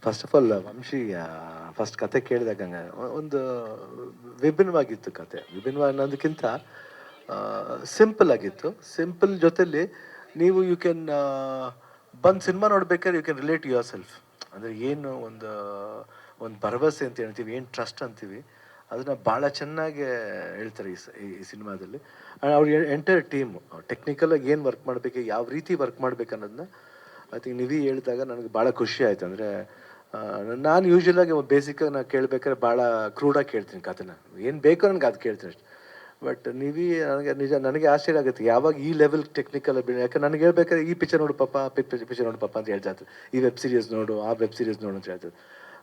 First of all Vamshi first ಕತೆ ಕೇಳಿದಾಗ ಒಂದು ವಿಭಿನ್ನವಾಗಿತ್ತು ಕತೆ. ವಿಭಿನ್ನವಾಗಿ ಅನ್ನೋದಕ್ಕಿಂತ ಸಿಂಪಲ್ ಆಗಿತ್ತು. ಸಿಂಪಲ್ ಜೊತೆಲಿ ನೀವು ಯು ಕ್ಯಾನ್ ಬಂದು ಸಿನಿಮಾ ನೋಡ್ಬೇಕಾದ್ರೆ you can relate yourself. ಅಂದರೆ ಏನು ಒಂದು ಭರವಸೆ ಅಂತ ಹೇಳ್ತೀವಿ, ಏನು ಟ್ರಸ್ಟ್ ಅಂತೀವಿ, ಅದನ್ನು ಭಾಳ ಚೆನ್ನಾಗಿ ಹೇಳ್ತಾರೆ ಈ ಸಿನಿಮಾದಲ್ಲಿ. ಅವ್ರ ಎಂಟೈರ್ ಟೀಮು ಟೆಕ್ನಿಕಲಾಗಿ ಏನು ವರ್ಕ್ ಮಾಡಬೇಕು, ಯಾವ ರೀತಿ ವರ್ಕ್ ಮಾಡ್ಬೇಕು ಅನ್ನೋದನ್ನ ಐ ಥಿಂಕ್ ನಿವಿ ಹೇಳಿದಾಗ ನನಗೆ ಭಾಳ ಖುಷಿ ಆಯಿತು. ಅಂದರೆ ನಾನು ಯೂಶ್ವಲಾಗಿ ಬೇಸಿಕಾಗಿ ನಾನು ಕೇಳಬೇಕಾದ್ರೆ ಭಾಳ ಕ್ರೂಡಾಗಿ ಕೇಳ್ತೀನಿ ಕಥೆನ, ಏನು ಬೇಕೋ ನನಗೆ ಅದು ಕೇಳ್ತೀನಿ ಅಷ್ಟೆ. ಬಟ್ ನಿವಿ ನನಗೆ ನಿಜ ನನಗೆ ಆಶ್ಚರ್ಯ ಆಗುತ್ತೆ ಯಾವಾಗ ಈ ಲೆವೆಲ್ ಟೆಕ್ನಿಕಲ್ ಯಾಕಂದ್ರೆ ನನಗೆ ಹೇಳ್ಬೇಕಾದ್ರೆ ಈ ಪಿಕ್ಚರ್ ನೋಡು ಪಾಪ, ಪಿಕ್ಚರ್ ನೋಡು ಪಾಪ ಅಂತ ಹೇಳ್ತಾ ಇತ್ತು, ಈ ವೆಬ್ ಸೀರೀಸ್ ನೋಡು, ಆ ವೆಬ್ ಸೀರೀಸ್ ನೋಡು ಅಂತ ಹೇಳ್ತಾರೆ.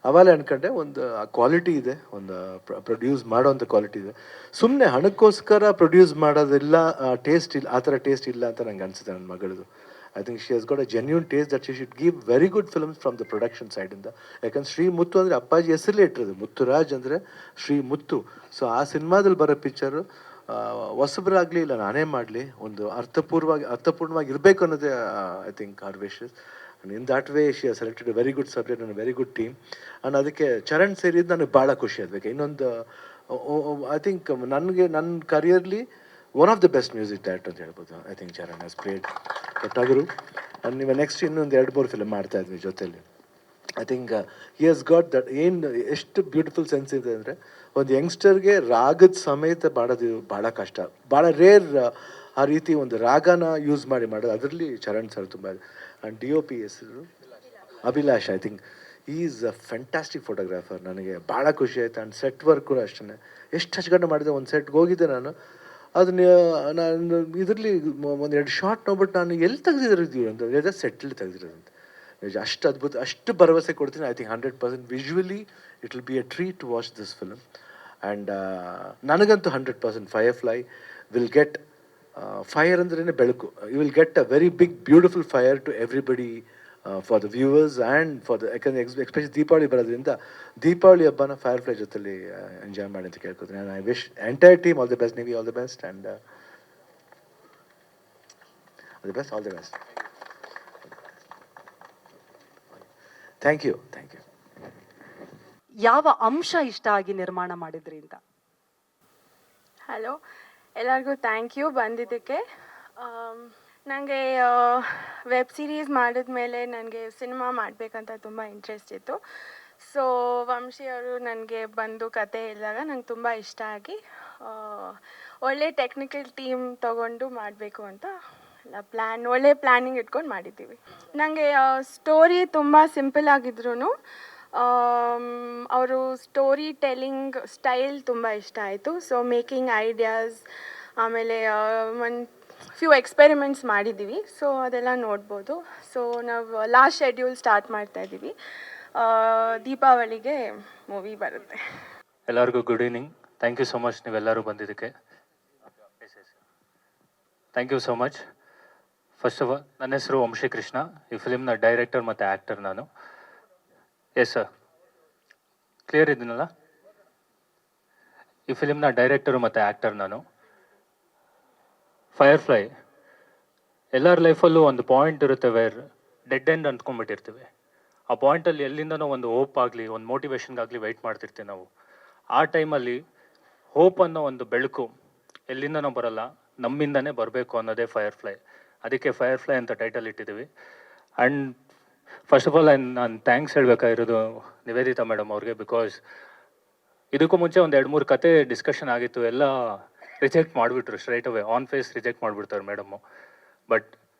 ಅವಾಗಲೇ ಅನ್ಕೊಂಡೆ ಒಂದು ಕ್ವಾಲಿಟಿ ಇದೆ, ಒಂದು ಪ್ರೊಡ್ಯೂಸ್ ಮಾಡೋವಂಥ ಕ್ವಾಲಿಟಿ ಇದೆ. ಸುಮ್ಮನೆ ಹಣಕ್ಕೋಸ್ಕರ ಪ್ರೊಡ್ಯೂಸ್ ಮಾಡೋದಿಲ್ಲ, ಟೇಸ್ಟ್ ಇಲ್ಲ, ಆ ಥರ ಟೇಸ್ಟ್ ಇಲ್ಲ ಅಂತ ನಂಗೆ ಅನಿಸುತ್ತೆ ನನ್ನ ಮಗಳದು. I think she has got a genuine taste that she should give very good films from the production ಸೈಡಿಂದ. ಯಾಕಂದ್ರೆ ಶ್ರೀ ಮುತ್ತು ಅಂದರೆ ಅಪ್ಪಾಜಿ ಹೆಸರಲ್ಲೇ ಇಟ್ಟಿರೋದು, ಮುತ್ತುರಾಜ್ ಅಂದರೆ ಶ್ರೀ ಮುತ್ತು. ಸೊ ಆ ಸಿನಿಮಾದಲ್ಲಿ ಬರೋ ಪಿಕ್ಚರು ಹೊಸಬರಾಗಲಿ ಇಲ್ಲ ನಾನೇ ಮಾಡಲಿ ಒಂದು ಅರ್ಥಪೂರ್ಣವಾಗಿ ಇರಬೇಕು ಅನ್ನೋದೇ I think are wishes. And in that way she has selected a very good subject and very good team. And ಅದಕ್ಕೆ ಚರಣ್ ಸೇರಿದ್ದು ನನಗೆ ಭಾಳ ಖುಷಿ ಆಗಬೇಕು. ಇನ್ನೊಂದು ಐ ಥಿಂಕ್ ನನಗೆ ನನ್ನ ಕರಿಯರ್ಲಿ one of the best music director ಅಂತ ಹೇಳ್ಬೋದು. I think Charan has played Tagaru. And ನೀವು ನೆಕ್ಸ್ಟ್ ಇನ್ನೊಂದು 2-3 ಫಿಲ್ಮ್ ಮಾಡ್ತಾ ಇದ್ವಿ ಜೊತೆಯಲ್ಲಿ. I think he has got that, ಏನು ಎಷ್ಟು ಬ್ಯೂಟಿಫುಲ್ ಸೆನ್ಸ್ ಇದೆ ಅಂದರೆ ಒಂದು ಯಂಗ್ಸ್ಟರ್ಗೆ ರಾಗದ ಸಮೇತ ಮಾಡೋದು ಭಾಳ ಕಷ್ಟ, ಭಾಳ ರೇರ್ ಆ ರೀತಿ ಒಂದು ರಾಗನ ಯೂಸ್ ಮಾಡೋದು. ಅದರಲ್ಲಿ ಚರಣ್ ಸರ್ ತುಂಬ. ಆ್ಯಂಡ್ ಡಿ ಒ ಪಿ ಹೆಸರು Abhilash. I think is a fantastic photographer. ನನಗೆ ಭಾಳ ಖುಷಿ ಆಯಿತು. ಆ್ಯಂಡ್ ಸೆಟ್ ವರ್ಕ್ ಕೂಡ ಅಷ್ಟೇ ಎಷ್ಟು ಹಚ್ಕೊಂಡು ಮಾಡಿದೆ. ಒಂದು ಸೆಟ್ಗೆ ಹೋಗಿದ್ದೆ ನಾನು, ಅದನ್ನ ನಾನು ಇದರಲ್ಲಿ ಒಂದೆರಡು ಶಾರ್ಟ್ ನೋಡ್ಬಿಟ್ಟು ನಾನು ಎಲ್ಲಿ ತೆಗೆದಿದ್ದೀವಿ ಅಂತ ಸೆಟ್ಟಲ್ಲಿ ತೆಗೆದಿರೋದಂತೆ. ಅಷ್ಟು ಅದ್ಭುತ, ಅಷ್ಟು ಭರವಸೆ ಕೊಡ್ತೀನಿ. I think 100% visually it will be a treat to watch this film. And ನನಗಂತೂ 100% ಫೈರ್ಫ್ಲೈ ವಿಲ್ ಗೆಟ್ ಫೈರ್ ಅಂದ್ರೇ ಬೆಳಕು. You will get a very big beautiful fire to everybody, for the viewers and for the, ಯಾಕಂದರೆ especially Deepavali ಬರೋದ್ರಿಂದ ದೀಪಾವಳಿ ಹಬ್ಬನ Firefly ಜೊತೆಲಿ enjoy ಮಾಡಿ ಅಂತ ಕೇಳ್ಕೊತೀನಿ. And I wish entire team all the best. Nivi all the best and all the best, all the best. Thank you. ಯಾವ ಅಂಶ ಇಷ್ಟ ಆಗಿ ನಿರ್ಮಾಣ ಮಾಡಿದ್ರಿ ಅಂತ? ಹಲೋ, ಎಲ್ಲರಿಗೂ ಥ್ಯಾಂಕ್ ಯು ಬಂದಿದ್ದಕ್ಕೆ. ನನಗೆ ವೆಬ್ ಸೀರೀಸ್ ಮಾಡಿದ್ಮೇಲೆ ನನಗೆ ಸಿನಿಮಾ ಮಾಡಬೇಕಂತ ತುಂಬ ಇಂಟ್ರೆಸ್ಟ್ ಇತ್ತು. ಸೊ ವಂಶಿ ಅವರು ನನಗೆ ಬಂದು ಕತೆ ಹೇಳಿದಾಗ ನಂಗೆ ತುಂಬ ಇಷ್ಟ ಆಗಿ ಒಳ್ಳೆ ಟೆಕ್ನಿಕಲ್ ಟೀಮ್ ತೊಗೊಂಡು ಮಾಡಬೇಕು ಅಂತ ಒಳ್ಳೆ ಪ್ಲ್ಯಾನಿಂಗ್ ಇಟ್ಕೊಂಡು ಮಾಡಿದ್ದೀವಿ. ನನಗೆ ಸ್ಟೋರಿ ತುಂಬ ಸಿಂಪಲ್ ಆಗಿದ್ರೂ ಅವರು ಸ್ಟೋರಿ ಟೆಲ್ಲಿಂಗ್ ಸ್ಟೈಲ್ ತುಂಬ ಇಷ್ಟ ಆಯಿತು. ಸೊ ಮೇಕಿಂಗ್ ಐಡಿಯಾಸ್, ಆಮೇಲೆ ಒಂದು ಫ್ಯೂ ಎಕ್ಸ್ಪೆರಿಮೆಂಟ್ಸ್ ಮಾಡಿದ್ದೀವಿ. ಸೊ ಅದೆಲ್ಲ ನೋಡ್ಬೋದು. ಸೊ ನಾವು ಲಾಸ್ಟ್ ಶೆಡ್ಯೂಲ್ ಸ್ಟಾರ್ಟ್ ಮಾಡ್ತಾಯಿದ್ದೀವಿ. ದೀಪಾವಳಿಗೆ ಮೂವಿ ಬರುತ್ತೆ. ಎಲ್ಲರಿಗೂ good evening. Thank you so much ನೀವೆಲ್ಲರೂ ಬಂದಿದ್ದಕ್ಕೆ. Thank you so much. First of all ನನ್ನ ಹೆಸರು ವಂಶಿ ಕೃಷ್ಣ. ಈ ಫಿಲಿಮ್ನ ಡೈರೆಕ್ಟರ್ ಮತ್ತು ಆ್ಯಕ್ಟರ್ ನಾನು. ಎಸ್ ಸರ್, ಕ್ಲಿಯರ್ ಇದ್ದೀನಲ್ಲ? ಈ ಫಿಲಿಮ್ನ ಡೈರೆಕ್ಟರು ಮತ್ತು ಆ್ಯಕ್ಟರ್ ನಾನು. ಫೈರ್ಫ್ಲೈ ಎಲ್ಲರ ಲೈಫಲ್ಲೂ ಒಂದು ಪಾಯಿಂಟ್ ಇರುತ್ತೆ ವೇರ್ ಡೆಡ್ ಎಂಡ್ ಅಂದ್ಕೊಂಡ್ಬಿಟ್ಟಿರ್ತೀವಿ. ಆ ಪಾಯಿಂಟಲ್ಲಿ ಎಲ್ಲಿಂದನೋ ಒಂದು ಹೋಪ್ ಆಗಲಿ, ಒಂದು ಮೋಟಿವೇಶನ್ಗಾಗಲಿ ವೆಯ್ಟ್ ಮಾಡ್ತಿರ್ತೀವಿ ನಾವು. ಆ ಟೈಮಲ್ಲಿ ಹೋಪ್ ಅನ್ನೋ ಒಂದು ಬೆಳಕು ಎಲ್ಲಿಂದನೋ ಬರಲ್ಲ, ನಮ್ಮಿಂದನೇ ಬರಬೇಕು ಅನ್ನೋದೇ ಫೈರ್ಫ್ಲೈ. ಅದಕ್ಕೆ ಫೈರ್ಫ್ಲೈ ಅಂತ ಟೈಟಲ್ ಇಟ್ಟಿದ್ದೀವಿ. ಆ್ಯಂಡ್ ಫಸ್ಟ್ ಆಫ್ ಆಲ್ ನಾನು ಥ್ಯಾಂಕ್ಸ್ ಹೇಳಬೇಕಾಗಿರೋದು ನಿವೇದಿತಾ ಮೇಡಮ್ ಅವ್ರಿಗೆ. ಬಿಕಾಸ್ ಇದಕ್ಕೂ ಮುಂಚೆ ಒಂದು 2-3 ಕತೆ ಡಿಸ್ಕಷನ್ ಆಗಿತ್ತು, ಎಲ್ಲ ರಿಜೆಕ್ಟ್ ಮಾಡಿಬಿಟ್ರು, straight away on face reject ಮಾಡಿಬಿಡ್ತಾರೆ ಮೇಡಮ್ಮು. ಬಟ್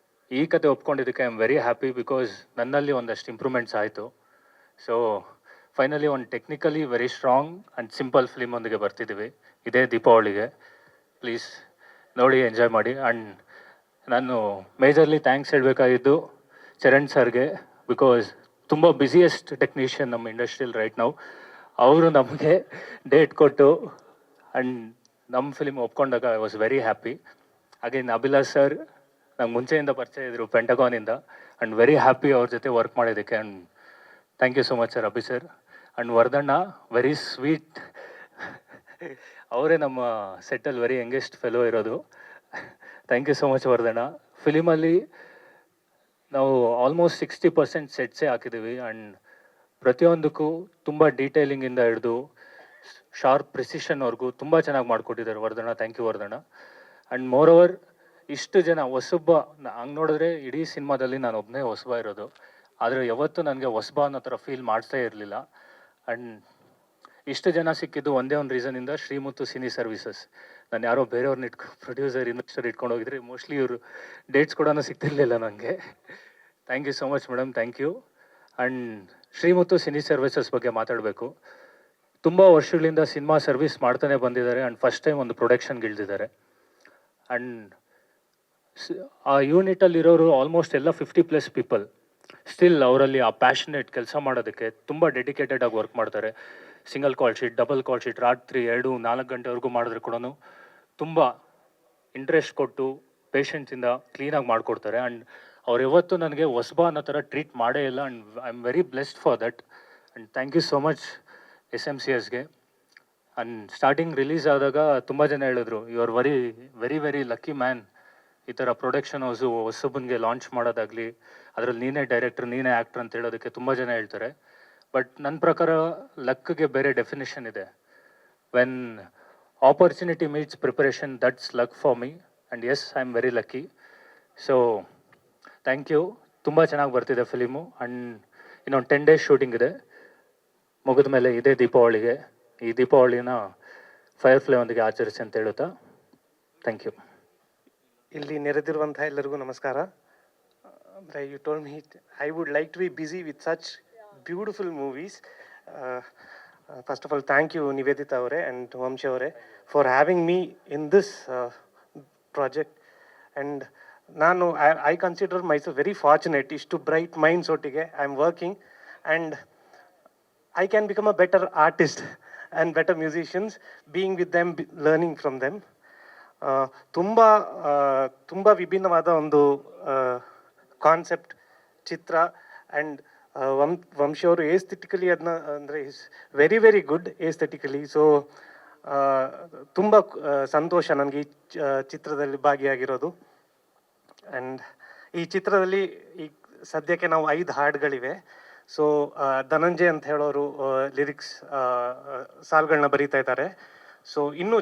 ಈ ಕತೆ ಒಪ್ಕೊಂಡಿದ್ದಕ್ಕೆ I am very happy. Because ನನ್ನಲ್ಲಿ ಒಂದಷ್ಟು ಇಂಪ್ರೂವ್ಮೆಂಟ್ಸ್ ಆಯಿತು. ಸೊ ಫೈನಲಿ ಒಂದು technically very strong and simple film ಒಂದಿಗೆ ಬರ್ತಿದ್ದೀವಿ ಇದೇ ದೀಪಾವಳಿಗೆ. ಪ್ಲೀಸ್ ನೋಡಿ, ಎಂಜಾಯ್ ಮಾಡಿ. ಆ್ಯಂಡ್ ನಾನು ಮೇಜರ್ಲಿ ಥ್ಯಾಂಕ್ಸ್ ಹೇಳಬೇಕಾಗಿದ್ದು ಚರಣ್ ಸರ್ಗೆ. ಬಿಕಾಸ್ ತುಂಬ ಬ್ಯುಸಿಯೆಸ್ಟ್ ಟೆಕ್ನಿಷಿಯನ್ ನಮ್ಮ ಇಂಡಸ್ಟ್ರಿಯಲ್ಲಿ ರೈಟ್ ನಾವು. ಅವರು ನಮಗೆ ಡೇಟ್ ಕೊಟ್ಟು ಆ್ಯಂಡ್ ನಮ್ಮ ಫಿಲ್ಮ್ ಒಪ್ಕೊಂಡಾಗ I was very happy. Again Abhilash sir ನಂಗೆ ಮುಂಚೆಯಿಂದ ಪರಿಚಯ ಇದ್ದರು ಪೆಂಟಗಾನಿಂದ. ಆ್ಯಂಡ್ ವೆರಿ ಹ್ಯಾಪಿ ಅವ್ರ ಜೊತೆ ವರ್ಕ್ ಮಾಡೋದಕ್ಕೆ. And thank you so much sir, Abhi sir. And ವರ್ಧಣ್ಣ ವೆರಿ ಸ್ವೀಟ್. ಅವರೇ ನಮ್ಮ ಸೆಟ್ಟಲ್ಲಿ ವೆರಿ ಯಂಗೆಸ್ಟ್ ಫೆಲೋ ಇರೋದು. ಥ್ಯಾಂಕ್ ಯು ಸೊ ಮಚ್ ವರ್ಧಣ್ಣ. ಫಿಲಿಮಲ್ಲಿ ನಾವು ಆಲ್ಮೋಸ್ಟ್ 60% ಸೆಟ್ಸೇ ಹಾಕಿದ್ದೀವಿ. ಆ್ಯಂಡ್ ಪ್ರತಿಯೊಂದಕ್ಕೂ ತುಂಬ ಡೀಟೇಲಿಂಗಿಂದ ಹಿಡಿದು ಶಾರ್ಪ್ ಪ್ರಿಸಿಷನ್ವರೆಗೂ ತುಂಬ ಚೆನ್ನಾಗಿ ಮಾಡಿಕೊಟ್ಟಿದ್ದಾರೆ Vardhan. Thank you Vardhan. And more over ಇಷ್ಟು ಜನ ಹೊಸಬ, ಹಂಗೆ ನೋಡಿದ್ರೆ ಇಡೀ ಸಿನಿಮಾದಲ್ಲಿ ನಾನು ಒಬ್ಬನೇ ಹೊಸಬ ಇರೋದು. ಆದರೆ ಯಾವತ್ತೂ ನನಗೆ ಹೊಸಬ ಅನ್ನೋ ಥರ ಫೀಲ್ ಮಾಡಿಸೇ ಇರಲಿಲ್ಲ. ಆ್ಯಂಡ್ ಇಷ್ಟು ಜನ ಸಿಕ್ಕಿದ್ದು ಒಂದೇ ಒಂದು ರೀಸನಿಂದ, ಶ್ರೀಮುತ್ತು ಸಿನಿ ಸರ್ವಿಸಸ್. ನಾನು ಯಾರೋ ಬೇರೆಯವ್ರನ್ನ ಪ್ರೊಡ್ಯೂಸರ್ ಇನ್ವೆಸ್ಟರ್ ಇಟ್ಕೊಂಡು ಹೋಗಿದ್ರೆ ಮೋಸ್ಟ್ಲಿ ಇವರು ಡೇಟ್ಸ್ ಕೂಡ ಸಿಗ್ತಿರ್ಲಿಲ್ಲ ನನಗೆ. Thank you so much madam, thank you. And Shrimuthu cine services ಬಗ್ಗೆ ಮಾತಾಡಬೇಕು. ತುಂಬ ವರ್ಷಗಳಿಂದ ಸಿನಿಮಾ ಸರ್ವಿಸ್ ಮಾಡ್ತಾನೆ ಬಂದಿದ್ದಾರೆ. ಆ್ಯಂಡ್ ಫಸ್ಟ್ ಟೈಮ್ ಒಂದು ಪ್ರೊಡಕ್ಷನ್ಗೆ ಇಳಿದಿದ್ದಾರೆ. ಆ್ಯಂಡ್ ಆ ಯೂನಿಟಲ್ಲಿರೋರು ಆಲ್ಮೋಸ್ಟ್ ಎಲ್ಲ 50+ ಪೀಪಲ್. ಸ್ಟಿಲ್ ಅವರಲ್ಲಿ ಆ ಪ್ಯಾಷನೇಟ್ ಕೆಲಸ ಮಾಡೋದಕ್ಕೆ ತುಂಬ ಡೆಡಿಕೇಟೆಡಾಗಿ ವರ್ಕ್ ಮಾಡ್ತಾರೆ. Single call sheet, double call sheet, ರಾತ್ರಿ 2-4 ಗಂಟೆವರೆಗೂ ಮಾಡಿದ್ರೆ ಕೂಡ ತುಂಬ ಇಂಟ್ರೆಸ್ಟ್ ಕೊಟ್ಟು ಪೇಷನ್ಸಿಂದ ಕ್ಲೀನಾಗಿ ಮಾಡಿಕೊಡ್ತಾರೆ. ಆ್ಯಂಡ್ ಅವ್ರು ಯಾವತ್ತೂ ನನಗೆ ಹೊಸಬ ಅನ್ನೋ ಥರ ಟ್ರೀಟ್ ಮಾಡೇ ಇಲ್ಲ. And I am very blessed for that. And thank you so much SMCSಗೆ. ಆ್ಯಂಡ್ ಸ್ಟಾರ್ಟಿಂಗ್ ರಿಲೀಸ್ ಆದಾಗ ತುಂಬ ಜನ ಹೇಳಿದ್ರು, you are very very very lucky man, ಈ ಥರ ಪ್ರೊಡಕ್ಷನ್ ಹೌಸು ಹೊಸಬನಿಗೆ ಲಾಂಚ್ ಮಾಡೋದಾಗಲಿ, ಅದರಲ್ಲಿ ನೀನೇ ಡೈರೆಕ್ಟರ್, ನೀನೇ ಆ್ಯಕ್ಟ್ರ್ ಅಂತ ಹೇಳೋದಕ್ಕೆ ತುಂಬ ಜನ ಹೇಳ್ತಾರೆ. ಬಟ್ ನನ್ನ ಪ್ರಕಾರ ಲಕ್ಗೆ ಬೇರೆ ಡೆಫಿನೇಷನ್ ಇದೆ. When opportunity meets preparation, that's luck for me. And yes, I am very lucky. So thank you. ತುಂಬ ಚೆನ್ನಾಗಿ ಬರ್ತಿದೆ ಫಿಲಿಮು. ಆ್ಯಂಡ್ ಇನ್ನೊಂದು 10 days ಶೂಟಿಂಗ್ ಇದೆ. ಮುಗಿದ ಮೇಲೆ ಇದೇ ದೀಪಾವಳಿಗೆ, ಈ ದೀಪಾವಳಿನ ಫೈರ್ಫ್ಲೈ ಒಂದಿಗೆ ಆಚರಿಸಿ ಅಂತ ಹೇಳುತ್ತಾ ಥ್ಯಾಂಕ್ ಯು. ಇಲ್ಲಿ ನೆರೆದಿರುವಂಥ ಎಲ್ಲರಿಗೂ ನಮಸ್ಕಾರ. ಅಂದರೆ you told me I would like to be busy with such beautiful movies. First of all thank you Niveditha ಅವರೇ ಆ್ಯಂಡ್ ವಂಶಿ ಅವರೇ for having me in this project. And ನಾನು I consider myself very fortunate. ಇಷ್ಟು bright minds ಒಟ್ಟಿಗೆ I am working and I can become a better artist and better musicians being with them, learning from them. ತುಂಬ ವಿಭಿನ್ನವಾದ ಒಂದು concept Chitra. And Vamshi ಅವರು aesthetically ಅದನ್ನ ಅಂದರೆ is very very good aesthetically. So ತುಂಬ ಸಂತೋಷ ನನಗೆ ಈ ಚಿತ್ರದಲ್ಲಿ ಭಾಗಿಯಾಗಿರೋದು. ಆ್ಯಂಡ್ ಈ ಚಿತ್ರದಲ್ಲಿ ಈ ಸದ್ಯಕ್ಕೆ ನಾವು 5 ಹಾಡುಗಳಿವೆ. ಸೊ ಧನಂಜಯ್ ಅಂತ ಹೇಳೋರು ಲಿರಿಕ್ಸ್ ಸಾಲುಗಳನ್ನ ಬರೀತಾ ಇದ್ದಾರೆ. ಸೊ ಇನ್ನೂ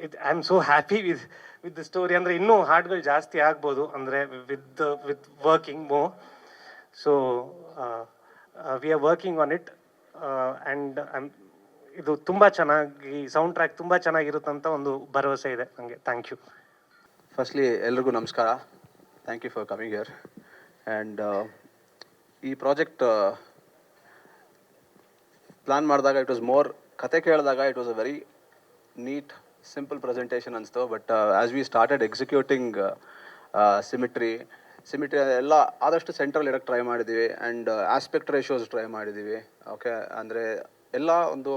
I am so happy with the story. ಅಂದರೆ ಇನ್ನೂ ಹಾಡುಗಳು ಜಾಸ್ತಿ ಆಗ್ಬೋದು, ಅಂದರೆ ವಿತ್ ವರ್ಕಿಂಗ್ ಮೋ. So we are working on it. And ಇದು ತುಂಬ ಚೆನ್ನಾಗಿ ಸೌಂಡ್ ಟ್ರ್ಯಾಕ್ ತುಂಬ ಚೆನ್ನಾಗಿರುತ್ತಂತ ಒಂದು ಭರವಸೆ ಇದೆ ನನಗೆ. Thank you. ಫಸ್ಟ್ಲಿ ಎಲ್ರಿಗೂ ನಮಸ್ಕಾರ. Thank you for coming here. And ಈ ಪ್ರಾಜೆಕ್ಟ್ ಪ್ಲಾನ್ ಮಾಡಿದಾಗ ಇಟ್ ವಾಸ್ ಮೋರ್, ಕತೆ ಕೇಳಿದಾಗ it was a very neat simple presentation ಅನಿಸ್ತು. But as we started executing symmetry ಎಲ್ಲ ಆದಷ್ಟು ಸೆಂಟ್ರಲ್ ಇಡಕ್ಕೆ ಟ್ರೈ ಮಾಡಿದ್ದೀವಿ. ಆ್ಯಂಡ್ ಆಸ್ಪೆಕ್ಟ್ ರೇಷಿಯೋಸ್ ಟ್ರೈ ಮಾಡಿದ್ದೀವಿ. ಓಕೆ, ಅಂದರೆ ಎಲ್ಲ ಒಂದು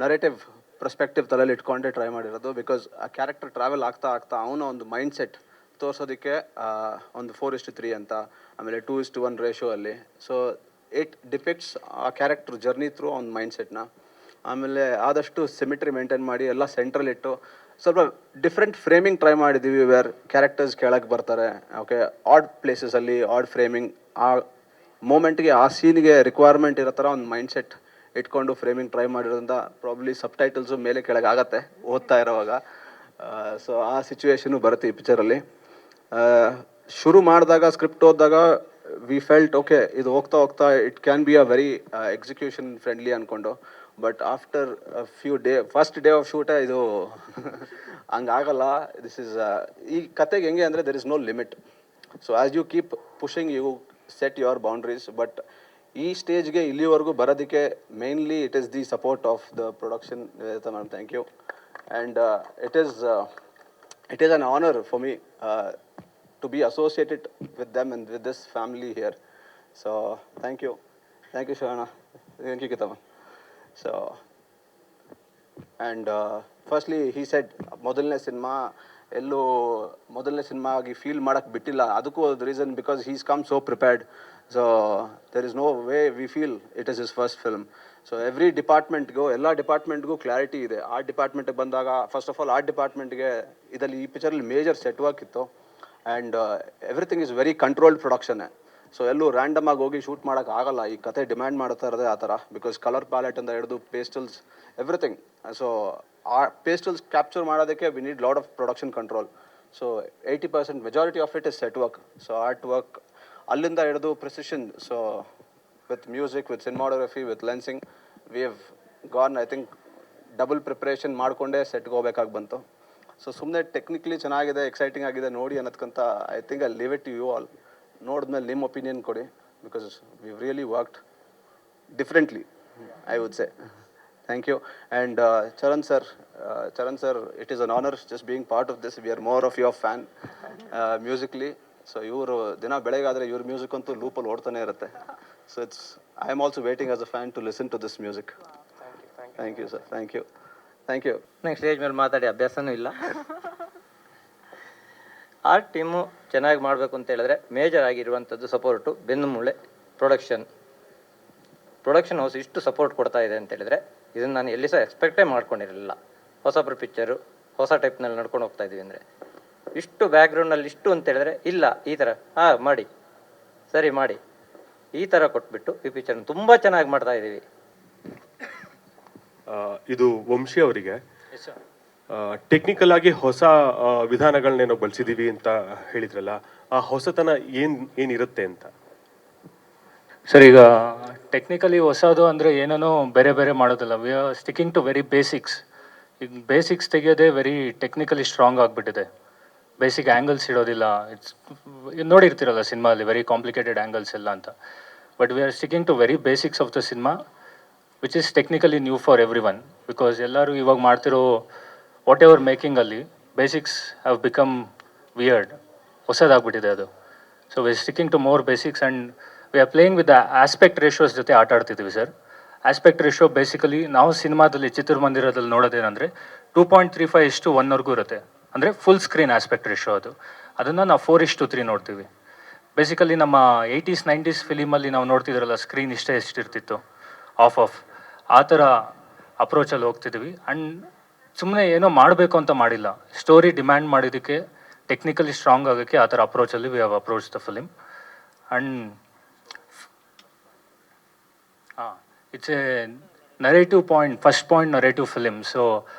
ನರೇಟಿವ್ ಪರ್ಸ್ಪೆಕ್ಟಿವ್ ತಲೆಯಲ್ಲಿ ಇಟ್ಕೊಂಡೇ ಟ್ರೈ ಮಾಡಿರೋದು. ಬಿಕಾಸ್ ಆ ಕ್ಯಾರೆಕ್ಟರ್ ಟ್ರಾವೆಲ್ ಆಗ್ತಾ ಅವನ ಒಂದು ಮೈಂಡ್ ಸೆಟ್ ತೋರಿಸೋದಕ್ಕೆ ಒಂದು 4:3 ಅಂತ, ಆಮೇಲೆ 2:1 ರೇಷೋ ಅಲ್ಲಿ. ಸೊ ಇಟ್ ಡಿಪಿಕ್ಟ್ಸ್ ಆ ಕ್ಯಾರೆಕ್ಟರ್ ಜರ್ನಿ ಥ್ರೂ ಅವ್ನ ಮೈಂಡ್ ಸೆಟ್ನ. ಆಮೇಲೆ ಆದಷ್ಟು ಸಿಮಿಟ್ರಿ ಮೇಂಟೈನ್ ಮಾಡಿ ಎಲ್ಲ ಸೆಂಟ್ರಲ್ ಇಟ್ಟು ಸ್ವಲ್ಪ ಡಿಫ್ರೆಂಟ್ ಫ್ರೇಮಿಂಗ್ ಟ್ರೈ ಮಾಡಿದ್ದೀವಿ. ವೇರ್ ಕ್ಯಾರೆಕ್ಟರ್ಸ್ ಕೆಳಗೆ ಬರ್ತಾರೆ. ಓಕೆ, ಆಡ್ ಪ್ಲೇಸಸಲ್ಲಿ ಆಡ್ ಫ್ರೇಮಿಂಗ್, ಆ ಮೂಮೆಂಟ್ಗೆ ಆ ಸೀನ್ಗೆ ರಿಕ್ವೈರ್ಮೆಂಟ್ ಇರೋ ಥರ ಒಂದು ಮೈಂಡ್ ಸೆಟ್ ಇಟ್ಕೊಂಡು ಫ್ರೇಮಿಂಗ್ ಟ್ರೈ ಮಾಡಿರೋದ್ರಿಂದ ಪ್ರಾಬ್ಲಿ ಸಬ್ ಟೈಟಲ್ಸು ಮೇಲೆ ಕೆಳಗೆ ಆಗತ್ತೆ ಓದ್ತಾ ಇರೋವಾಗ. ಸೊ ಆ ಸಿಚುವೇಶನು ಬರುತ್ತೆ ಈ ಪಿಕ್ಚರಲ್ಲಿ. ಶುರು ಮಾಡಿದಾಗ ಸ್ಕ್ರಿಪ್ಟ್ ಓದಿದಾಗ ವಿ ಫೆಲ್ಟ್ ಓಕೆ, ಇದು ಹೋಗ್ತಾ it can be a very execution friendly ಅಂದ್ಕೊಂಡು. But after first day of ಶೂಟೇ ಇದು ಹಂಗಾಗಲ್ಲ. ದಿಸ್ ಇಸ್ ಈ ಕತೆಗೆ ಹೆಂಗೆ ಅಂದರೆ there is no limit. So as you keep pushing you set your boundaries. But ಈ ಸ್ಟೇಜ್ಗೆ ಇಲ್ಲಿವರೆಗೂ ಬರೋದಕ್ಕೆ mainly it is the support of the production. Veditha ma'am, thank you. And it is an honor for me to be associated with them and with this family here. So thank you Shavana, thank you Kitama. So and firstly he said ಮೊದಲನೇ cinema ಆಗಿ feel ಮಾಡೋಕ್ಕೆ ಬಿಟ್ಟಿಲ್ಲ. ಅದಕ್ಕೂ ಒಂದು reason, because he's come so prepared. So there is no way we feel it is his first film. So every ಡಿಪಾರ್ಟ್ಮೆಂಟ್ಗೂ ಎಲ್ಲ ಡಿಪಾರ್ಟ್ಮೆಂಟ್ಗೂ clarity ಇದೆ. ಆರ್ಟ್ ಡಿಪಾರ್ಟ್ಮೆಂಟ್ಗೆ ಬಂದಾಗ ಫಸ್ಟ್ ಆಫ್ ಆಲ್ ಆರ್ಟ್ ಡಿಪಾರ್ಟ್ಮೆಂಟ್ಗೆ ಇದರಲ್ಲಿ ಈ ಪಿಕ್ಚರಲ್ಲಿ ಮೇಜರ್ ಸೆಟ್ ವರ್ಕ್ ಇತ್ತು. And everything is very controlled ಪ್ರೊಡಕ್ಷನ್ನೇ. ಸೊ ಎಲ್ಲೂ ರ್ಯಾಂಡಮ್ ಆಗಿ ಹೋಗಿ ಶೂಟ್ ಮಾಡೋಕ್ಕಾಗಲ್ಲ, ಈ ಕತೆ ಡಿಮ್ಯಾಂಡ್ ಮಾಡ್ತಾ ಇರೋದೇ ಆ ಥರ. ಬಿಕಾಸ್ ಕಲರ್ ಪ್ಯಾಲೆಟಿಂದ ಹಿಡಿದು ಪೇಸ್ಟಲ್ಸ್ ಎವ್ರಿಥಿಂಗ್. ಸೊ ಆ ಪೇಸ್ಟಲ್ಸ್ ಕ್ಯಾಪ್ಚರ್ ಮಾಡೋದಕ್ಕೆ we need lot of production control. So 80% majority of it is set work. So art work ಅಲ್ಲಿಂದ ಹಿಡಿದು precision. So with music, with cinematography, with lensing, we have gone I think double preparation ಮಾಡಿಕೊಂಡೇ ಸೆಟ್ಗೆ ಹೋಗ್ಬೇಕಾಗಿ ಬಂತು. So ಸುಮ್ಮನೆ technically ಚೆನ್ನಾಗಿದೆ, exciting ಆಗಿದೆ ನೋಡಿ ಅನ್ನೋದಕ್ಕಂತ I think I leave it to you all. ನೋಡಿದ್ಮೇಲೆ ನಿಮ್ಮ ಒಪಿನಿಯನ್ ಕೊಡಿ, because we really worked differently, I would say. Thank you. And Charan sir, it is an honour just being part of this. We are more of your fan musically. So ಇವರು ದಿನ ಬೆಳಗಾದರೆ ಇವ್ರ music ಅಂತೂ ಲೂಪಲ್ಲಿ ಓಡ್ತಾನೆ ಇರುತ್ತೆ. So I am also waiting as a fan to listen to this music. Thank you sir, thank you, thank you. ನಂಗೆ stage ಮೇಲೆ ಮಾತಾಡಿ ಅಭ್ಯಾಸನೂ ಇಲ್ಲ. ಆರ್ಟ್ ಟೀಮು ಚೆನ್ನಾಗಿ ಮಾಡಬೇಕು ಅಂತ ಹೇಳಿದ್ರೆ ಮೇಜರ್ ಆಗಿರುವಂಥದ್ದು ಸಪೋರ್ಟು ಬೆನ್ನುಮೂಳೆ ಪ್ರೊಡಕ್ಷನ್ ಹೌಸ್ ಇಷ್ಟು ಸಪೋರ್ಟ್ ಕೊಡ್ತಾ ಇದೆ ಅಂತ ಹೇಳಿದ್ರೆ ಇದನ್ನು ನಾನು ಎಲ್ಲಿ ಸಹ ಎಕ್ಸ್ಪೆಕ್ಟೇ ಮಾಡ್ಕೊಂಡಿರಲಿಲ್ಲ. ಹೊಸಬ್ರ ಪಿಕ್ಚರು ಹೊಸ ಟೈಪ್ನಲ್ಲಿ ನಡ್ಕೊಂಡು ಹೋಗ್ತಾ ಇದ್ದೀವಿ ಅಂದರೆ ಇಷ್ಟು ಬ್ಯಾಕ್ಗ್ರೌಂಡಲ್ಲಿ ಇಷ್ಟು ಅಂತ ಹೇಳಿದ್ರೆ ಇಲ್ಲ, ಈ ಥರ ಮಾಡಿ ಸರಿ ಮಾಡಿ ಈ ಥರ ಕೊಟ್ಬಿಟ್ಟು ಈ ಪಿಕ್ಚರ್ನ ತುಂಬ ಚೆನ್ನಾಗಿ ಮಾಡ್ತಾ ಇದ್ದೀವಿ. ಇದು ವಂಶಿ ಅವರಿಗೆ ಟೆಕ್ನಿಕಲ್ ಆಗಿ ಹೊಸ ವಿಧಾನಗಳನ್ನೇನೋ ಬಳಸಿದೀವಿ ಅಂತ ಹೇಳಿದ್ರಲ್ಲ, ಆ ಹೊಸತನ ಏನಿರುತ್ತೆ ಅಂತ. ಸರ್, ಈಗ ಟೆಕ್ನಿಕಲಿ ಹೊಸದು ಅಂದರೆ ಏನೇನೋ ಬೇರೆ ಬೇರೆ ಮಾಡೋದಿಲ್ಲ. We are sticking to very basics. ಈಗ ಬೇಸಿಕ್ಸ್ ತೆಗೆಯೋದೇ ವೆರಿ ಟೆಕ್ನಿಕಲಿ ಸ್ಟ್ರಾಂಗ್ ಆಗಿಬಿಟ್ಟಿದೆ. ಬೇಸಿಕ್ ಆ್ಯಂಗಲ್ಸ್ ಇಡೋದಿಲ್ಲ. ನೋಡಿರ್ತೀರಲ್ಲ ಸಿನಿಮಾಲಿ ವೆರಿ ಕಾಂಪ್ಲಿಕೇಟೆಡ್ ಆ್ಯಂಗಲ್ಸ್ ಎಲ್ಲ ಅಂತ. But we are sticking to very basics of the cinema which is technically new for every one. Because ಎಲ್ಲರೂ ಇವಾಗ ಮಾಡ್ತಿರೋ ವಾಟ್ ಎವರ್ ಮೇಕಿಂಗಲ್ಲಿ ಬೇಸಿಕ್ಸ್ ಹ್ಯಾವ್ ಬಿಕಮ್ ವಿಯರ್ಡ್, ಹೊಸದಾಗ್ಬಿಟ್ಟಿದೆ ಅದು. So we are sticking to more basics and we are playing with the aspect ratios ಜೊತೆ ಆಟ ಆಡ್ತಿದ್ವಿ sir. Aspect ratio basically ನಾವು ಸಿನಿಮಾದಲ್ಲಿ ಚಿತ್ರಮಂದಿರದಲ್ಲಿ ನೋಡೋದೇನೆಂದರೆ 2.35:1 ಇರುತ್ತೆ. ಅಂದರೆ ಫುಲ್ ಸ್ಕ್ರೀನ್ ಆಸ್ಪೆಕ್ಟ್ ರೇಷೋ ಅದು. ಅದನ್ನು ನಾವು 4:3 ನೋಡ್ತೀವಿ. ಬೇಸಿಕಲಿ ನಮ್ಮ 80s 90s ಫಿಲಿಮಲ್ಲಿ ನಾವು ನೋಡ್ತಿದ್ರಲ್ಲ, ಸ್ಕ್ರೀನ್ ಎಷ್ಟಿರ್ತಿತ್ತು ಆಫ್ ಆ ಥರ ಅಪ್ರೋಚಲ್ಲಿ ಹೋಗ್ತಿದ್ವಿ. ಆ್ಯಂಡ್ ಸುಮ್ಮನೆ ಏನೋ ಮಾಡಬೇಕು ಅಂತ ಮಾಡಿಲ್ಲ, ಸ್ಟೋರಿ ಡಿಮ್ಯಾಂಡ್ ಮಾಡಿದ್ದಕ್ಕೆ ಟೆಕ್ನಿಕಲಿ ಸ್ಟ್ರಾಂಗ್ ಆಗೋಕ್ಕೆ ಆ ಥರ ಅಪ್ರೋಚಲ್ಲಿ we have approach the film. And it's a narrative point, first point narrative film. So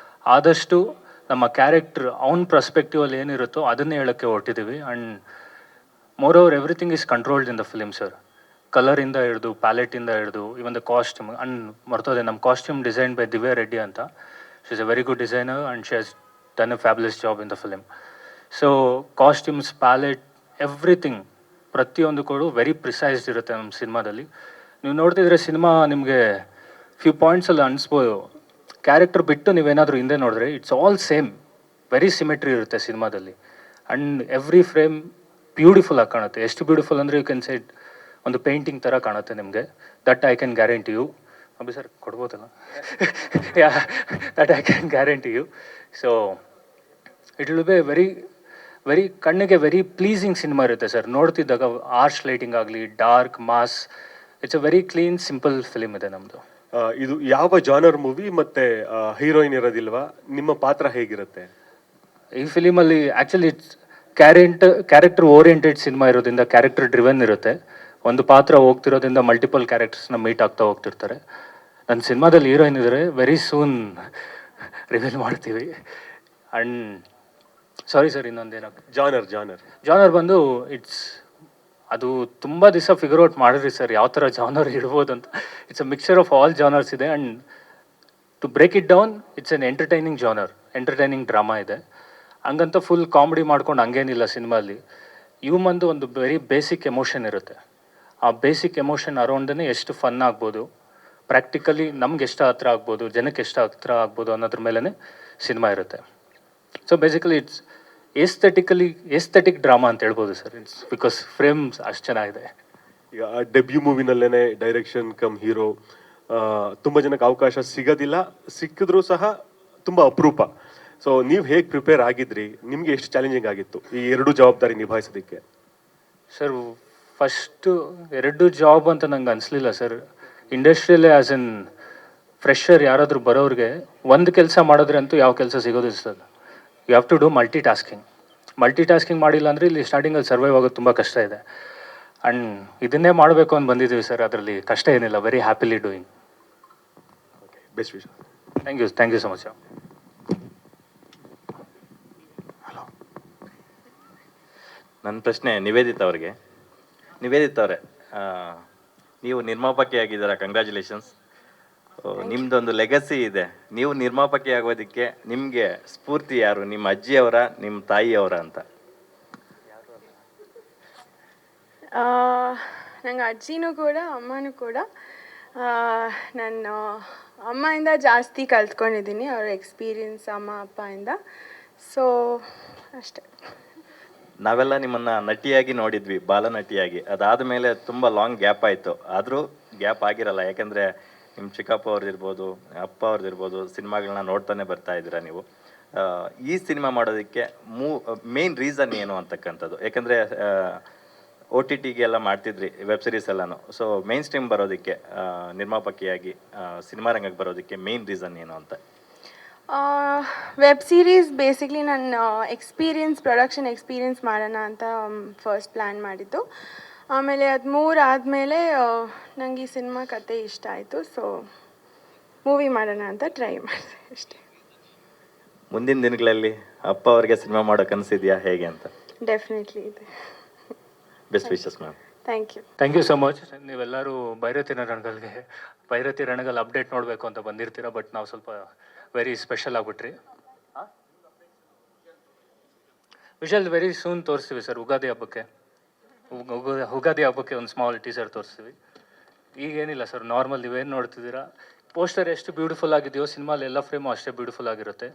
ಆದಷ್ಟು ನಮ್ಮ ಕ್ಯಾರೆಕ್ಟರ್ ಅವ್ನ ಪರ್ಸ್ಪೆಕ್ಟಿವಲ್ಲಿ ಏನಿರುತ್ತೋ ಅದನ್ನೇ ಹೇಳೋಕ್ಕೆ ಹೊರಟಿದ್ದೀವಿ. And more over everything is controlled in the film sir. ಕಲರಿಂದ ಹಿಡಿದು ಪ್ಯಾಲೆಟಿಂದ ಹಿಡಿದು ಇವನ್ ದ ಕಾಸ್ಟ್ಯೂಮ್. ಆ್ಯಂಡ್ ಮರ್ತೋದೆ, ನಮ್ಮ costume design by Divya Reddy ಅಂತ. She is a very good designer and she has done A fabulous job in the film. So costumes, palette, everything ಪ್ರತಿಯೊಂದು ಕೂಡ very ಪ್ರಿಸೈಸ್ಡ್ ಇರುತ್ತೆ ನಮ್ಮ ಸಿನಿಮಾದಲ್ಲಿ. ನೀವು ನೋಡ್ತಿದ್ರೆ ಸಿನಿಮಾ ನಿಮಗೆ ಫ್ಯೂ ಪಾಯಿಂಟ್ಸಲ್ಲಿ ಅನಿಸ್ಬೋದು. ಕ್ಯಾರೆಕ್ಟರ್ ಬಿಟ್ಟು ನೀವೇನಾದರೂ ಹಿಂದೆ ನೋಡಿದ್ರೆ it's all same, very symmetry ಇರುತ್ತೆ ಸಿನಿಮಾದಲ್ಲಿ. ಆ್ಯಂಡ್ ಎವ್ರಿ ಫ್ರೇಮ್ ಬ್ಯೂಟಿಫುಲ್ ಆಗಿ ಕಾಣುತ್ತೆ. ಎಷ್ಟು ಬ್ಯೂಟಿಫುಲ್ ಅಂದರೆ ಯು ಕ್ಯಾನ್ ಸೇ ಒಂದು ಪೇಂಟಿಂಗ್ ಥರ ಕಾಣುತ್ತೆ ನಿಮಗೆ. That I can guarantee you. Abhi sir ಕೊಡ್ಬೋದಲ್ಲ? That I can guarantee you. So it will be very ಕಣ್ಣಿಗೆ ವೆರಿ ಪ್ಲೀಸಿಂಗ್ ಸಿನಿಮಾ ಇರುತ್ತೆ ಸರ್. ನೋಡ್ತಿದ್ದಾಗ ಆರ್ಶ್ ಲೈಟಿಂಗ್ ಆಗಲಿ, dark, mass, it's a very clean simple film ಇದೆ ನಮ್ಮದು. ಇದು ಯಾವ ಜಾನರ್ ಮೂವಿ ಮತ್ತೆ ಹೀರೋಯಿನ್ ಇರೋದಿಲ್ವಾ? ನಿಮ್ಮ ಪಾತ್ರ ಹೇಗಿರುತ್ತೆ ಈ ಫಿಲಿಮಲ್ಲಿ? Actually it's character oriented cinema ಇರೋದ್ರಿಂದ ಕ್ಯಾರೆಕ್ಟರ್ ಡ್ರಿವನ್ ಇರುತ್ತೆ. ಒಂದು ಪಾತ್ರ ಹೋಗ್ತಿರೋದ್ರಿಂದ ಮಲ್ಟಿಪಲ್ ಕ್ಯಾರೆಕ್ಟರ್ಸ್ನ ಮೀಟ್ ಆಗ್ತಾ ಹೋಗ್ತಿರ್ತಾರೆ. ನನ್ನ ಸಿನಿಮಾದಲ್ಲಿ ಹೀರೋಯಿನ್ ಇದ್ದಾರೆ, ವೆರಿ ಸೂನ್ ರಿವೀಲ್ ಮಾಡ್ತೀವಿ. ಆ್ಯಂಡ್ ಸಾರಿ ಸರ್, ಇನ್ನೊಂದೇನೋ ಜಾನರ್ ಬಂದು ಅದು ತುಂಬ ದಿವಸ ಫಿಗರ್ ಔಟ್ ಮಾಡಿದ್ರಿ ಸರ್, ಯಾವ ಥರ ಜಾನರ್ ಇಡ್ಬೋದು ಅಂತ. It's a mixture of all genres ಇದೆ. And to break it down, it's an entertaining genre, entertaining drama ಇದೆ. ಹಂಗಂತ ಫುಲ್ ಕಾಮಿಡಿ ಮಾಡ್ಕೊಂಡು ಹಂಗೇನಿಲ್ಲ ಸಿನಿಮಾಲಿ. ಹ್ಯೂಮನ್ದು ಒಂದು ವೆರಿ ಬೇಸಿಕ್ ಎಮೋಷನ್ ಇರುತ್ತೆ. ಆ ಬೇಸಿಕ್ ಎಮೋಷನ್ ಅರೌಂಡೇ ಎಷ್ಟು ಫನ್ ಆಗ್ಬೋದು, ಪ್ರಾಕ್ಟಿಕಲಿ ನಮ್ಗೆ ಎಷ್ಟು ಹತ್ರ ಆಗ್ಬೋದು, ಜನಕ್ಕೆ ಎಷ್ಟು ಹತ್ರ ಆಗ್ಬೋದು ಅನ್ನೋದ್ರ ಮೇಲೇ ಸಿನಿಮಾ ಇರುತ್ತೆ. So basically it's aesthetic drama ಅಂತ ಹೇಳ್ಬೋದು ಸರ್. ಇಟ್ಸ್ ಬಿಕಾಸ್ ಫ್ರೇಮ್ಸ್ ಅಷ್ಟು ಚೆನ್ನಾಗಿದೆ. ಈಗ ಡೆಬ್ಯೂ ಮೂವಿನಲ್ಲೇ ಡೈರೆಕ್ಷನ್ ಕಮ್ ಹೀರೋ, ತುಂಬ ಜನಕ್ಕೆ ಅವಕಾಶ ಸಿಗೋದಿಲ್ಲ, ಸಿಕ್ಕಿದ್ರೂ ಸಹ ತುಂಬ ಅಪರೂಪ. ಸೊ ನೀವು ಹೇಗೆ ಪ್ರಿಪೇರ್ ಆಗಿದ್ರಿ? ನಿಮಗೆ ಎಷ್ಟು ಚಾಲೆಂಜಿಂಗ್ ಆಗಿತ್ತು ಈ ಎರಡು ಜವಾಬ್ದಾರಿ ನಿಭಾಯಿಸೋದಕ್ಕೆ? ಸರ್, ಫಸ್ಟು 2 ಜಾಬ್ ಅಂತ ನಂಗೆ ಅನಿಸ್ಲಿಲ್ಲ ಸರ್. ಇಂಡಸ್ಟ್ರಿಯಲ್ಲೇ ಆ್ಯಸ್ ಎನ್ ಫ್ರೆಶರ್ ಯಾರಾದರೂ ಬರೋರಿಗೆ ಒಂದು ಕೆಲಸ ಮಾಡಿದ್ರೆ ಅಂತೂ ಯಾವ ಕೆಲಸ ಸಿಗೋದಿಲ್ಲ sir. You have to do multitasking ಮಾಡಿಲ್ಲ ಅಂದರೆ ಇಲ್ಲಿ ಸ್ಟಾರ್ಟಿಂಗಲ್ಲಿ ಸರ್ವೈವ್ ಆಗೋದು ತುಂಬ ಕಷ್ಟ ಇದೆ. ಆ್ಯಂಡ್ ಇದನ್ನೇ ಮಾಡಬೇಕು ಅಂತ ಬಂದಿದ್ದೀವಿ ಸರ್, ಅದರಲ್ಲಿ ಕಷ್ಟ ಏನಿಲ್ಲ, very happily doing. Best wish. Thank you so much sir. ನನ್ನ ಪ್ರಶ್ನೆ ನಿವೇದಿತ ಅವ್ರಿಗೆ. ನಿವೇದಿತ ಅವರೇ, ನೀವು ನಿರ್ಮಾಪಕಿ ಆಗಿದ್ದೀರಾ, ಕಂಗ್ರ್ಯಾಚುಲೇಷನ್ಸ್. ನಿಮ್ದೊಂದು ಲೆಗಸಿ ಇದೆ. ನೀವು ನಿರ್ಮಾಪಕಿ ಆಗೋದಕ್ಕೆ ನಿಮಗೆ ಸ್ಫೂರ್ತಿ ಯಾರು? ನಿಮ್ಮ ಅಜ್ಜಿಯವರ, ನಿಮ್ಮ ತಾಯಿಯವರ ಅಂತ? ನಂಗೆ ಅಜ್ಜಿನೂ ಕೂಡ ಅಮ್ಮನೂ ಕೂಡ. ನಾನು ಅಮ್ಮಯಿಂದ ಜಾಸ್ತಿ ಕಲ್ತ್ಕೊಂಡಿದ್ದೀನಿ, ಅವ್ರ ಎಕ್ಸ್ಪೀರಿಯನ್ಸ್ ಅಮ್ಮ ಅಪ್ಪಯಿಂದ. ಸೊ ಅಷ್ಟೇ. ನಾವೆಲ್ಲ ನಿಮ್ಮನ್ನು ನಟಿಯಾಗಿ ನೋಡಿದ್ವಿ, ಬಾಲನಟಿಯಾಗಿ. ಅದಾದ ಮೇಲೆ ತುಂಬ ಲಾಂಗ್ ಗ್ಯಾಪ್ ಆಯಿತು. ಆದರೂ ಗ್ಯಾಪ್ ಆಗಿರಲ್ಲ, ಯಾಕೆಂದರೆ ನಿಮ್ಮ ಚಿಕ್ಕಪ್ಪ ಅವ್ರದ್ದಿರ್ಬೋದು, ಅಪ್ಪ ಅವ್ರದ್ದಿರ್ಬೋದು, ಸಿನಿಮಾಗಳನ್ನ ನೋಡ್ತಾನೆ ಬರ್ತಾ ಇದ್ದೀರಾ ನೀವು. ಈ ಸಿನಿಮಾ ಮಾಡೋದಕ್ಕೆ ಮೇನ್ ರೀಸನ್ ಏನು ಅಂತಕ್ಕಂಥದ್ದು? ಯಾಕೆಂದರೆ OTTಗೆ ಎಲ್ಲ ಮಾಡ್ತಿದ್ರಿ, ವೆಬ್ ಸೀರೀಸ್ ಎಲ್ಲನೂ. ಸೊ ಮೇನ್ ಸ್ಟ್ರೀಮ್ ಬರೋದಕ್ಕೆ, ನಿರ್ಮಾಪಕಿಯಾಗಿ ಸಿನಿಮಾ ರಂಗಕ್ಕೆ ಬರೋದಕ್ಕೆ ಮೇನ್ ರೀಸನ್ ಏನು ಅಂತ? ವೆಬ್ ಸೀರೀಸ್ ಬೇಸಿಕ್ಲಿ ನನ್ನ ಪ್ರೊಡಕ್ಷನ್ ಎಕ್ಸ್ಪೀರಿಯನ್ಸ್ ಮಾಡೋಣ ಅಂತ ಫಸ್ಟ್ ಪ್ಲ್ಯಾನ್ ಮಾಡಿದ್ದು. ಆಮೇಲೆ ಅದು 3 ಆದಮೇಲೆ ನನಗೆ ಈ ಸಿನಿಮಾ ಕತೆ ಇಷ್ಟ ಆಯಿತು. ಸೊ ಮೂವಿ ಮಾಡೋಣ ಅಂತ ಟ್ರೈ ಮಾಡಿದೆ ಅಷ್ಟೇ. ಮುಂದಿನ ದಿನಗಳಲ್ಲಿ ಅಪ್ಪ ಅವ್ರಿಗೆ ಸಿನಿಮಾ ಮಾಡೋ ಕನಸಿದೆಯಾ, ಹೇಗೆ ಅಂತ? ಡೆಫಿನೆಟ್ಲಿ ಇದೆ. Best wishes ma'am. Thank you. Thank you so much. ನೀವೆಲ್ಲರೂ ಭೈರತಿ ರಣಗಲ್ ಅಪ್ಡೇಟ್ ನೋಡಬೇಕು ಅಂತ ಬಂದಿರ್ತೀರ, ಬಟ್ ನಾವು ಸ್ವಲ್ಪ ವೆರಿ ಸ್ಪೆಷಲ್ ಆಗ್ಬಿಟ್ರಿ. ವಿಶಾಲ್ ವೆರಿ ಸೂನ್ ತೋರಿಸ್ತೀವಿ ಸರ್, ಯುಗಾದಿ ಹಬ್ಬಕ್ಕೆ ಒಂದು ಸ್ಮಾಲ್ ಟೀಸರ್ ತೋರಿಸ್ತೀವಿ. ಈಗೇನಿಲ್ಲ ಸರ್, ನಾರ್ಮಲ್ ನೀವೇನು ನೋಡ್ತಿದ್ದೀರಾ, ಪೋಸ್ಟರ್ ಎಷ್ಟು ಬ್ಯೂಟಿಫುಲ್ ಆಗಿದೆಯೋ ಸಿನಿಮಾಲಿ ಎಲ್ಲ ಫ್ರೇಮು ಅಷ್ಟೇ ಬ್ಯೂಟಿಫುಲ್ ಆಗಿರುತ್ತೆ.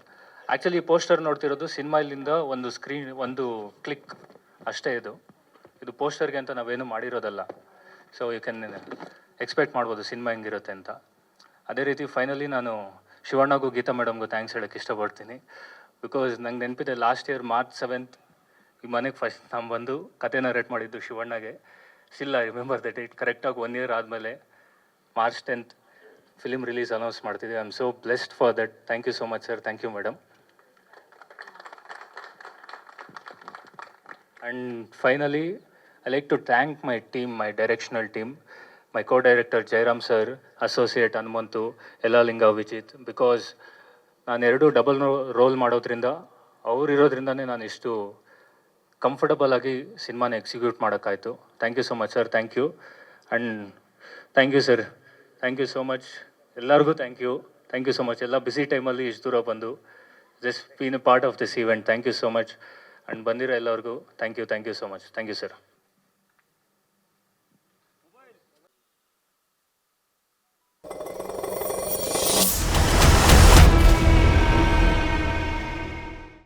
ಆ್ಯಕ್ಚುಲಿ ಈ ಪೋಸ್ಟರ್ ನೋಡ್ತಿರೋದು ಸಿನಿಮಾಲಿಂದ ಒಂದು ಕ್ಲಿಕ್ ಅಷ್ಟೇ. ಇದು ಪೋಸ್ಟರ್ಗೆ ಅಂತ ನಾವೇನು ಮಾಡಿರೋದಲ್ಲ. ಸೊ ಯು ಕ್ಯಾನ್ ಎಕ್ಸ್ಪೆಕ್ಟ್ ಮಾಡ್ಬೋದು ಸಿನಿಮಾ ಹೆಂಗಿರುತ್ತೆ ಅಂತ. ಅದೇ ರೀತಿ ಫೈನಲಿ ನಾನು ಶಿವಣ್ಣಗೂ, ಗೀತಾ ಮೇಡಮ್ಗೂ ಥ್ಯಾಂಕ್ಸ್ ಹೇಳೋಕ್ಕೆ ಇಷ್ಟಪಡ್ತೀನಿ. ಬಿಕಾಸ್ ನಂಗೆ ನೆನಪಿದೆ, ಲಾಸ್ಟ್ ಇಯರ್ March 7th ಈ ಮನೆಗೆ ಫಸ್ಟ್ ನಾನು ಬಂದು ಕತೆ ನರೇಟ್ ಮಾಡಿದ್ದು ಶಿವಣ್ಣಗೆ. Still I remember the date. ಕರೆಕ್ಟಾಗಿ 1 year ಆದಮೇಲೆ March 10th film release announce ಮಾಡ್ತಿದ್ದೆ. I am so blessed for that. Thank you so much sir. Thank you madam. And finally I like to thank my team, my directional team, my co-director Jayaram sir, associate Hanumanthu, Yallalinga Vijith. Because ನಾನು 2 double role ಮಾಡೋದ್ರಿಂದ, ಅವರಿರೋದ್ರಿಂದನೇ ನಾನು ಇಷ್ಟು comfortable ಆಗಿ ಸಿನಿಮಾನ execute ಮಾಡೋಕ್ಕಾಯಿತು. Thank you so much sir. Thank you. And thank you sir. Thank you so much ಎಲ್ಲರಿಗೂ. Thank you so much. ಎಲ್ಲ busy ಟೈಮಲ್ಲಿ ಇಷ್ಟು ದೂರ ಬಂದು just been a part of this event. Thank you so much. And ಬಂದಿರೋ ಎಲ್ಲರಿಗೂ thank you so much. Thank you sir.